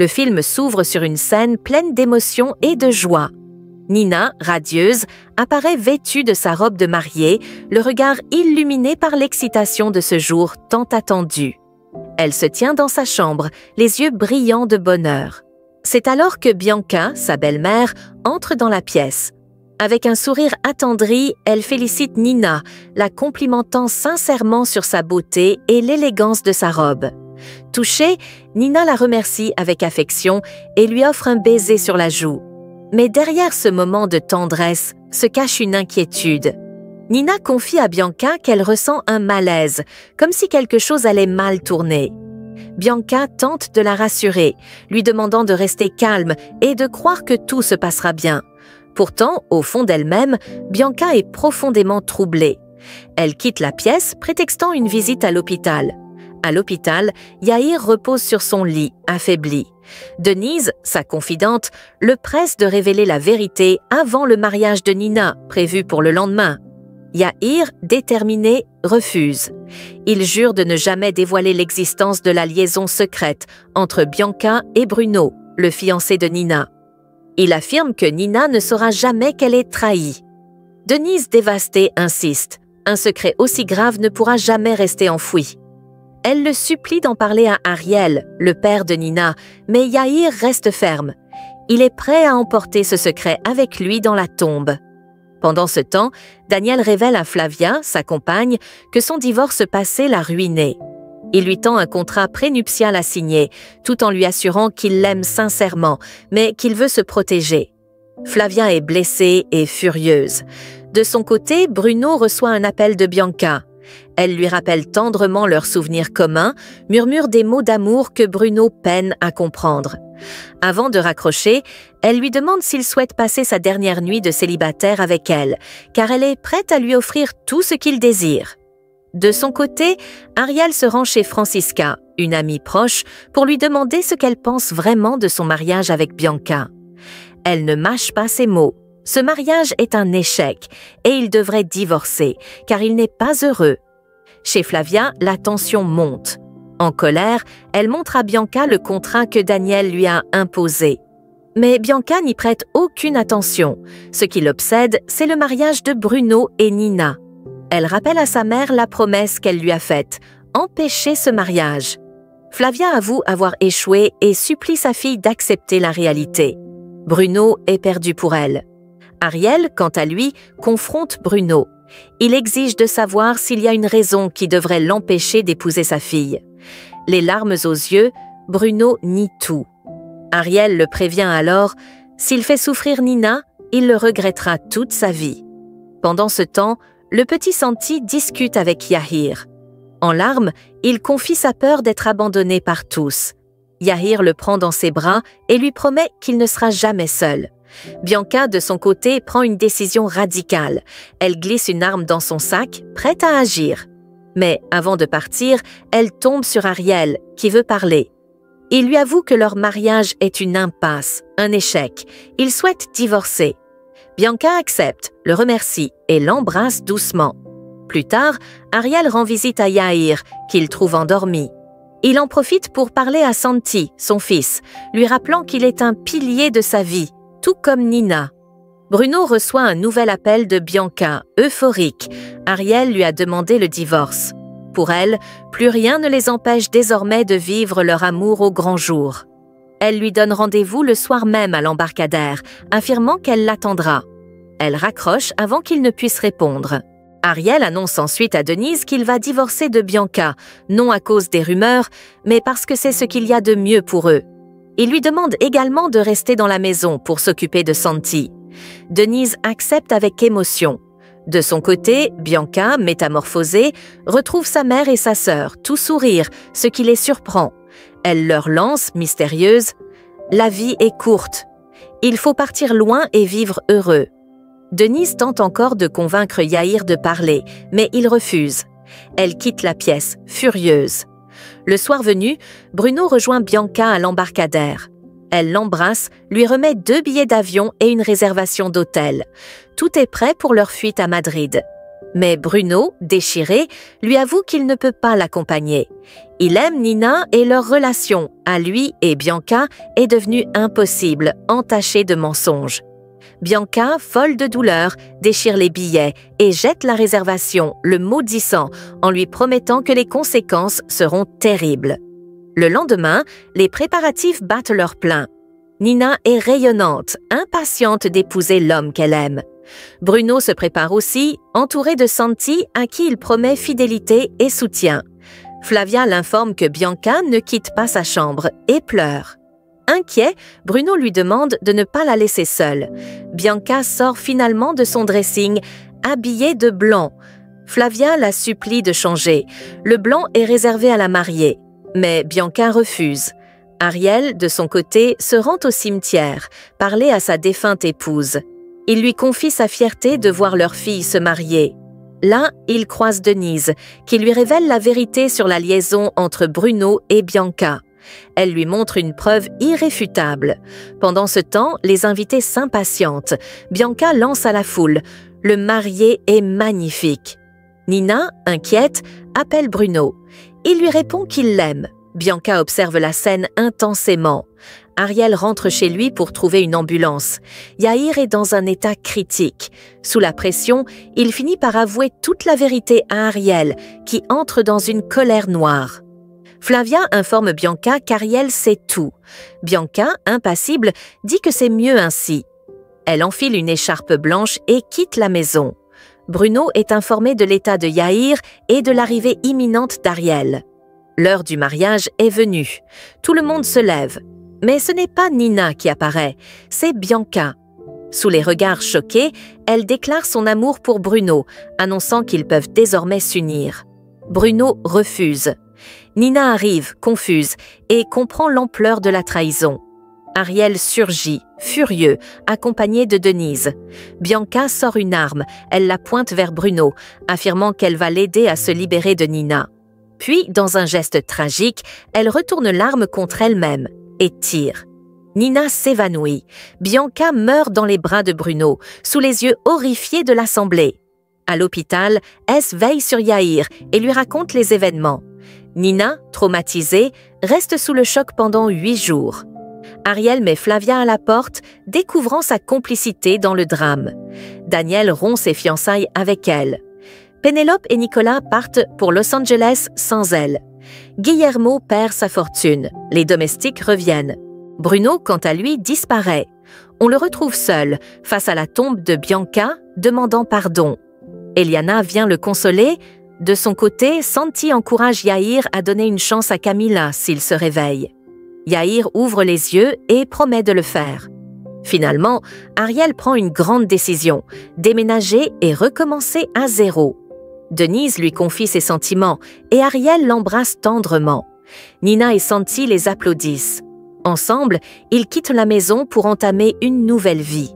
Le film s'ouvre sur une scène pleine d'émotion et de joie. Nina, radieuse, apparaît vêtue de sa robe de mariée, le regard illuminé par l'excitation de ce jour tant attendu. Elle se tient dans sa chambre, les yeux brillants de bonheur. C'est alors que Bianca, sa belle-mère, entre dans la pièce. Avec un sourire attendri, elle félicite Nina, la complimentant sincèrement sur sa beauté et l'élégance de sa robe. Touchée, Nina la remercie avec affection et lui offre un baiser sur la joue. Mais derrière ce moment de tendresse se cache une inquiétude. Nina confie à Bianca qu'elle ressent un malaise, comme si quelque chose allait mal tourner. Bianca tente de la rassurer, lui demandant de rester calme et de croire que tout se passera bien. Pourtant, au fond d'elle-même, Bianca est profondément troublée. Elle quitte la pièce, prétextant une visite à l'hôpital. À l'hôpital, Yahir repose sur son lit, affaibli. Denise, sa confidente, le presse de révéler la vérité avant le mariage de Nina, prévu pour le lendemain. Yahir, déterminé, refuse. Il jure de ne jamais dévoiler l'existence de la liaison secrète entre Bianca et Bruno, le fiancé de Nina. Il affirme que Nina ne saura jamais qu'elle est trahie. Denise, dévastée, insiste. Un secret aussi grave ne pourra jamais rester enfoui. Elle le supplie d'en parler à Ariel, le père de Nina, mais Yahir reste ferme. Il est prêt à emporter ce secret avec lui dans la tombe. Pendant ce temps, Daniel révèle à Flavia, sa compagne, que son divorce passé l'a ruinée. Il lui tend un contrat prénuptial à signer, tout en lui assurant qu'il l'aime sincèrement, mais qu'il veut se protéger. Flavia est blessée et furieuse. De son côté, Bruno reçoit un appel de Bianca. Elle lui rappelle tendrement leurs souvenirs communs, murmure des mots d'amour que Bruno peine à comprendre. Avant de raccrocher, elle lui demande s'il souhaite passer sa dernière nuit de célibataire avec elle, car elle est prête à lui offrir tout ce qu'il désire. De son côté, Ariel se rend chez Francisca, une amie proche, pour lui demander ce qu'elle pense vraiment de son mariage avec Bianca. Elle ne mâche pas ses mots. Ce mariage est un échec et il devrait divorcer, car il n'est pas heureux. Chez Flavia, la tension monte. En colère, elle montre à Bianca le contrat que Daniel lui a imposé. Mais Bianca n'y prête aucune attention. Ce qui l'obsède, c'est le mariage de Bruno et Nina. Elle rappelle à sa mère la promesse qu'elle lui a faite, empêcher ce mariage. Flavia avoue avoir échoué et supplie sa fille d'accepter la réalité. Bruno est perdu pour elle. Ariel, quant à lui, confronte Bruno. Il exige de savoir s'il y a une raison qui devrait l'empêcher d'épouser sa fille. Les larmes aux yeux, Bruno nie tout. Ariel le prévient alors, s'il fait souffrir Nina, il le regrettera toute sa vie. Pendant ce temps, le petit Santi discute avec Yahir. En larmes, il confie sa peur d'être abandonné par tous. Yahir le prend dans ses bras et lui promet qu'il ne sera jamais seul. Bianca, de son côté, prend une décision radicale. Elle glisse une arme dans son sac, prête à agir. Mais avant de partir, elle tombe sur Ariel, qui veut parler. Il lui avoue que leur mariage est une impasse, un échec. Il souhaite divorcer. Bianca accepte, le remercie et l'embrasse doucement. Plus tard, Ariel rend visite à Yahir, qu'il trouve endormi. Il en profite pour parler à Santi, son fils, lui rappelant qu'il est un pilier de sa vie, tout comme Nina. Bruno reçoit un nouvel appel de Bianca, euphorique. Ariel lui a demandé le divorce. Pour elle, plus rien ne les empêche désormais de vivre leur amour au grand jour. Elle lui donne rendez-vous le soir même à l'embarcadère, affirmant qu'elle l'attendra. Elle raccroche avant qu'il ne puisse répondre. Ariel annonce ensuite à Denise qu'il va divorcer de Bianca, non à cause des rumeurs, mais parce que c'est ce qu'il y a de mieux pour eux. Il lui demande également de rester dans la maison pour s'occuper de Santi. Denise accepte avec émotion. De son côté, Bianca, métamorphosée, retrouve sa mère et sa sœur, tout sourire, ce qui les surprend. Elle leur lance, mystérieuse, « La vie est courte. Il faut partir loin et vivre heureux. » Denise tente encore de convaincre Yahir de parler, mais il refuse. Elle quitte la pièce, furieuse. Le soir venu, Bruno rejoint Bianca à l'embarcadère. Elle l'embrasse, lui remet 2 billets d'avion et une réservation d'hôtel. Tout est prêt pour leur fuite à Madrid. Mais Bruno, déchiré, lui avoue qu'il ne peut pas l'accompagner. Il aime Nina et leur relation, à lui et Bianca, est devenue impossible, entachée de mensonges. Bianca, folle de douleur, déchire les billets et jette la réservation, le maudissant, en lui promettant que les conséquences seront terribles. Le lendemain, les préparatifs battent leur plein. Nina est rayonnante, impatiente d'épouser l'homme qu'elle aime. Bruno se prépare aussi, entouré de Santi à qui il promet fidélité et soutien. Flavia l'informe que Bianca ne quitte pas sa chambre et pleure. Inquiet, Bruno lui demande de ne pas la laisser seule. Bianca sort finalement de son dressing, habillée de blanc. Flavia la supplie de changer. Le blanc est réservé à la mariée. Mais Bianca refuse. Ariel, de son côté, se rend au cimetière, parler à sa défunte épouse. Il lui confie sa fierté de voir leur fille se marier. Là, il croise Denise, qui lui révèle la vérité sur la liaison entre Bruno et Bianca. Elle lui montre une preuve irréfutable. Pendant ce temps, les invités s'impatientent. Bianca lance à la foule. Le marié est magnifique. Nina, inquiète, appelle Bruno. Il lui répond qu'il l'aime. Bianca observe la scène intensément. Ariel rentre chez lui pour trouver une ambulance. Yahir est dans un état critique. Sous la pression, il finit par avouer toute la vérité à Ariel, qui entre dans une colère noire. Flavia informe Bianca qu'Ariel sait tout. Bianca, impassible, dit que c'est mieux ainsi. Elle enfile une écharpe blanche et quitte la maison. Bruno est informé de l'état de Yahir et de l'arrivée imminente d'Ariel. L'heure du mariage est venue. Tout le monde se lève. Mais ce n'est pas Nina qui apparaît, c'est Bianca. Sous les regards choqués, elle déclare son amour pour Bruno, annonçant qu'ils peuvent désormais s'unir. Bruno refuse. Nina arrive, confuse, et comprend l'ampleur de la trahison. Ariel surgit, furieux, accompagné de Denise. Bianca sort une arme, elle la pointe vers Bruno, affirmant qu'elle va l'aider à se libérer de Nina. Puis, dans un geste tragique, elle retourne l'arme contre elle-même et tire. Nina s'évanouit. Bianca meurt dans les bras de Bruno, sous les yeux horrifiés de l'assemblée. À l'hôpital, S veille sur Yahir et lui raconte les événements. Nina, traumatisée, reste sous le choc pendant 8 jours. Ariel met Flavia à la porte, découvrant sa complicité dans le drame. Daniel rompt ses fiançailles avec elle. Pénélope et Nicolas partent pour Los Angeles sans elle. Guillermo perd sa fortune. Les domestiques reviennent. Bruno, quant à lui, disparaît. On le retrouve seul, face à la tombe de Bianca, demandant pardon. Eliana vient le consoler. De son côté, Santi encourage Yahir à donner une chance à Camila s'il se réveille. Yahir ouvre les yeux et promet de le faire. Finalement, Ariel prend une grande décision, déménager et recommencer à zéro. Denise lui confie ses sentiments et Ariel l'embrasse tendrement. Nina et Santi les applaudissent. Ensemble, ils quittent la maison pour entamer une nouvelle vie.